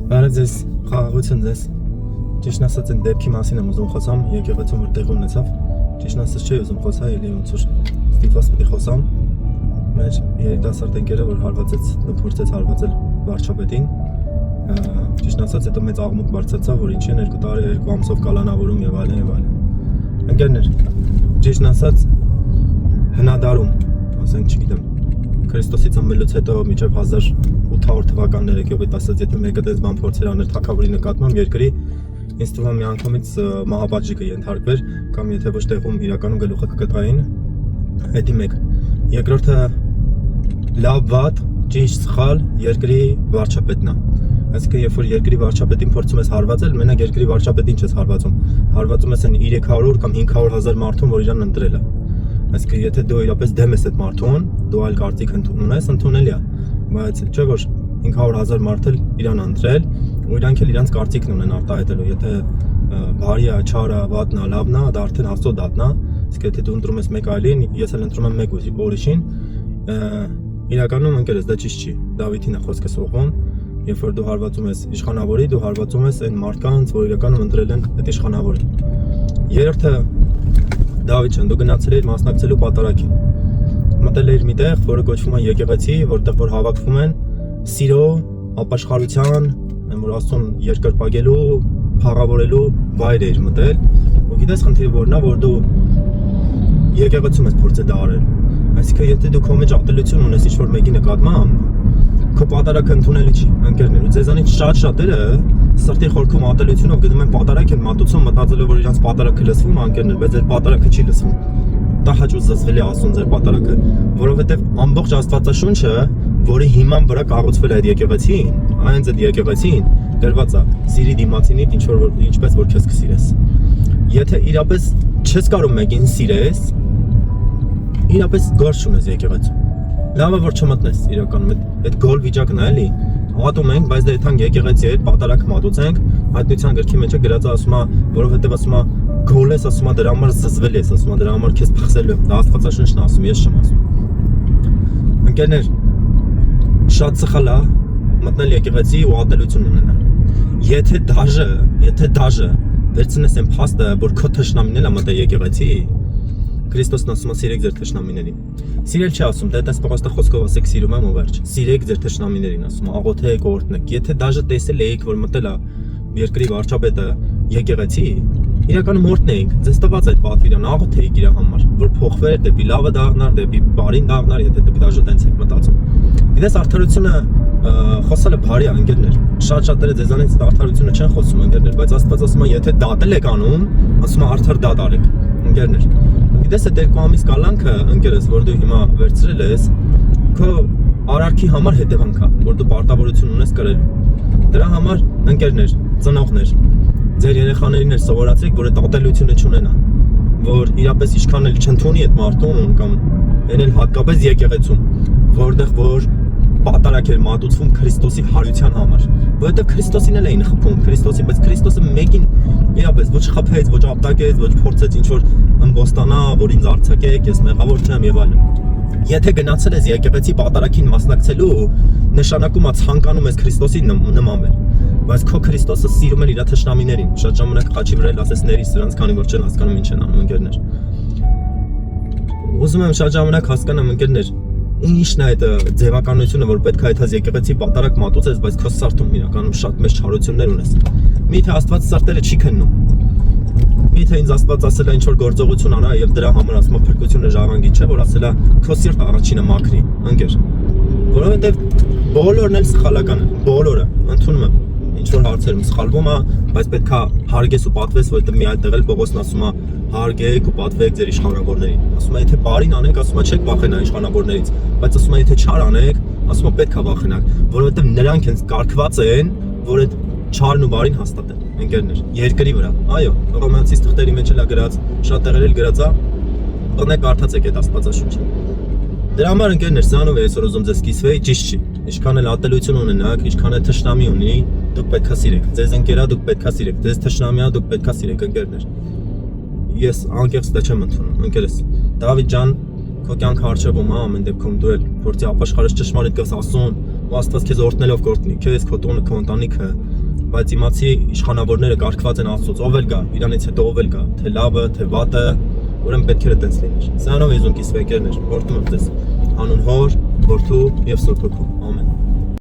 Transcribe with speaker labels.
Speaker 1: Բարև ձեզ, խաղաղություն ձեզ։ Ճիշտն ասած այն դեպքի մասին եմ ուզում խոսամ, եկեղեցում որ տեղ ունեցավ։ Ճիշտն ասած չի ուզում խոսալ, էլի ոնց որ ստիպված պետք է խոսամ։ Մեր երիտասարդ ընկերը որ հարվածեց, փորձեց հարվածել վարչապետին։ Ճիշտն ասած հետո մեծ աղմուկ բարձրացավ, որ ինչի 2 տարի 2 ամսով կալանավորում եւ այլն եւ այլն։ Ընկերներ, ճիշտն ասած հնադարում, ասենք չգիտեմ, Քրիստոսի ծնվելուց հետո մինչև 1800 թվականները եկեղեցի ասած եթե մեկը դες բան փորձեր անել թագավորի նկատմամբ երկրի ինձ թվում է միանգամից մահապատժի կենթարկվեր կամ եթե ոչ տեղում իրականում գլուխը կկտրային հետի մեկ երկրորդը լավ վատ ճիշտ սխալ երկրի վարչապետն է այսինքն երբ որ երկրի վարչապետին փորձում ես հարվածել մենակ երկրի վարչապետին չես հարվածում ես այն 300 կամ 500 հազար մարդուն որ իրան ընտրել է այսինքն եթե դու իրապես դեմ ես այդ մարդուն դու այլ կարծիք ունես ընդունելի է բայց չէ որ 500,000 մարդ էլ իրան ընտրել ու իրանք էլ իրանց կարծիքն ունեն արտահայտելու եթե բարի է, չարը, վատն է, լավն է, դա արդեն Աստծո դատն է իսկ եթե դու ընտրում ես մեկ այլին, ես էլ ընտրում եմ մեկ ուրիշին իրականում ընկերս դա ճիշտ չի Դավիթին է խոսքը սողում երբ որ դու հարվածում ես իշխանավորի դու հարվածում ես այն մարդկանց որ իրականում ընտրել են այդ իշխանավորին երրորդը Դավիթ ջան դու գնացել ես մասնակցելու պատարագին մտել էր մի տեղ, որը կոչվում է եկեղեցի, որտեղ որ հավաքվում են սիրո, ապաշխարության, որ Աստծուն երկրպագելու, փառավորելու վայր էր մտել։ Ու գիտես խնդիրը որն է, որ դու եկեղեցում ես փորձել դա արել։ Այսինքն եթե դու քո մեջ ատելություն ունես ինչ-որ մեկի նկատմամբ, քո պատարագը ընդունելի չի, ընկերներ։ Ու ձեզանից շատ-շատերը սրտի խորքում ատելությունով գնում են պատարագ են մատուցում, մտածելով որ իրանց պատարագը լսվում է, ընկերներ, բայց այդ պատարագը չի լսվում։ Դա հաճույքզսվելի ասուն ձեր պատարագը, որովհետև ամբողջ Աստվածաշունչը, որի հիման վրա կառուցվել է այդ եկեղեցին, այնց այդ եկեղեցին դրված է սիրի դիմացինիդ ինչպես որ քեզ կսիրես։ Եթե իրապես չես կարող մեկին սիրես, իրապես գործ ունես եկեղեցում։ Լավ է որ չմտնես իրականում այդ գոլ վիճակն է էլի։ Ատում ենք, բայց դե այդքան եկեղեցի հետ պատարագ մատուցենք, հայտնության գրքի մեջ է գրած ասում է, որովհետև ասում է գոլ ես ասում է դրա համար զզվել ես ասում է դրա համար քեզ փխսելու դա Աստվածաշունչն ասում ես չեմ ասում ընկերներ շատ սխալ է մտնել եկեղեցի ու ատելություն ունենալ եթե դաժե վերցնես այն փաստը որ քո թշնամին էլ է մտել եկեղեցի Քրիստոսն ասում է սիրեք ձեր թշնամիներին սիրել չի ասում դա այդպես պողաստա խոսքով ասեք սիրում եմ ու վերջ սիրեք ձեր թշնամիներին ասում աղոթեք օրհնեք եթե դաժե տեսել եք որ մտել է երկրի վարչապետը եկեղեցի իրականում օրհնեինք ձեզ տված այդ պատվիրան աղոթեիք իր համար որ փոխվեր դեպի լավը դառնար դեպի բարին դառնար եթե դուք դաժե տենց եք մտածում գիտես արդարությունը խոսալը բարի է ընկերներ շատ-շատերը ձեզանից արդարությունը չեն խոսում ընկերներ բայց Աստված ասում է եթե դատել եք անում ասում է արդար դատ արեք ընկերներ գիտես այդ 2 ամիս կալանքը ընկերս որ դու հիմա վերցրել ես քո արարքի համար հետևանք է որ դու պարտավորություն ունես կրելու դրա համար ընկերներ ծնողներ ձեր երեխաներին էլ սովորացրեք որ այդ ատելությունը չունենա որ իրապես ինչքան էլ չընդունի այդ մարդուն կամ այն էլ հատկապես եկեղեցում որտեղ որ պատարագ էր մատուցվում Քրիստոսի հարության համար որովհետև Քրիստոսին էլ էին խփում Քրիստոսի բայց Քրիստոսը մեկին իրապես ոչ խփեց ոչ ապտակեց ոչ փորձեց ինչ որ ըմբոստանա որ ինձ արձակեք ես մեղավոր չեմ եւ այլն եթե գնացել ես եկեղեցի պատարագին մասնակցելու նշանակում է ցանկանում ես Քրիստոսի նմանվել բայց քո Քրիստոսը սիրում է իր թշնամիներին շատ ժամանակ խաչի վրա ասես ների սրանց քանի որ չեն հասկանում ինչ են անում ընկերներ ուզում եմ շատ ժամանակ հասկանամ ընկերներ ինչն է այդ ձևականությունը որ պետք է այդ եկեղեցի պատարագ մատուցես բայց քո սարթում իրականում շատ մեծ չարություններ ունես միթե Աստված սարտերը չի քննում միթե ինձ Աստված ասել է ինչ որ գործողություն արա եւ դրա համար ասում է փրկությունը ժառանգի չէ որ ասել է քո սիրտ առաջինը մաքրի ընկեր որովհետեւ բոլորն էլ սխալական են բոլորը ընդունում եմ ինչ որ հարցերում սխալվում է բայց պետքա հարգես ու պատվես որովհետեւ մի այդտեղ էլ Պողոսն ասում է հարգեք ու պատվեք ձեր իշխանավորներին ասում է եթե բարին անեք ասում է չեք վախենա իշխանավորներից բայց ասում է եթե չար անեք ասում է պետքա վախենաք որովհետեւ նրանք հենց կարգված են որ այդ չարն ու բարին հաստատեն ընկերներ երկրի վրա այո Հռոմեացիս թղթերի մեջ էլ է գրած շատ տեղեր էլ գրած է տոնեք կարդացեք այդ Աստվածաշունչը դրա համար ընկերներ սրանով է այսօր ուզում ձեզ կիսվեի ճիշտ չի ինչքան էլ ատելություն ունենաք ինչքան էլ թշնամի ունի դուք պետքա սիրեք ձեզ ընկերա դուք պետքա սիրեք ձեզ թշնամիա դուք պետքա սիրեք ընկերներ ես անկեղծ դա չեմ ընդունում ընկերս Դավիթ ջան քո կյանքը արժևում է ամեն դեպքում դու էլ փորձի ապաշխարես ճշմարիտ կես ասուն Աստված քեզ օրհնելով կօրհնի, քեզ, քո տունը, քո ընտանիքը, բայց իմացի իշխանավորները կարգված են Աստծոց, ով էլ գա, իրանից հետո ով էլ գա, թե լավը, թե վատը, ուրեմն պետք է այդպես լինի։ Սրանով եզոք իսվեկերներ, օրհնում եմ ձեզ, անուն Հոր, Որդու եւ Սուրբ Հոգու։ Ամեն։